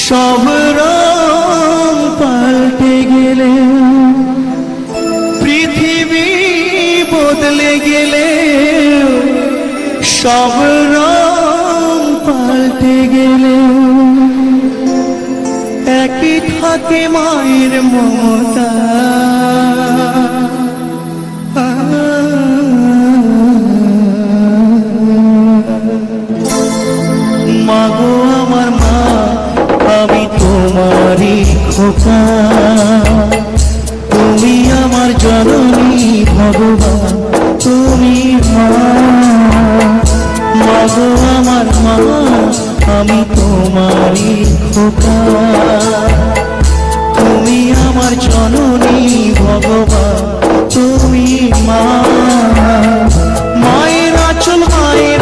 সব রং পাল্টে গেলে, পৃথিবী বদলে গেলে, সব রং পাল্টে গেলে, একই থাকে মায়ের মমতা। মাগো আমার মা, আমি তোমারই খোকা, তুমি আমার জননী ভগবান, তুমি মা। মাগো আমার মা, আমি তোমারই খোকা, তুমি আমার জননী ভগবান, তুমি মা। মায়ের আঁচল, মায়ের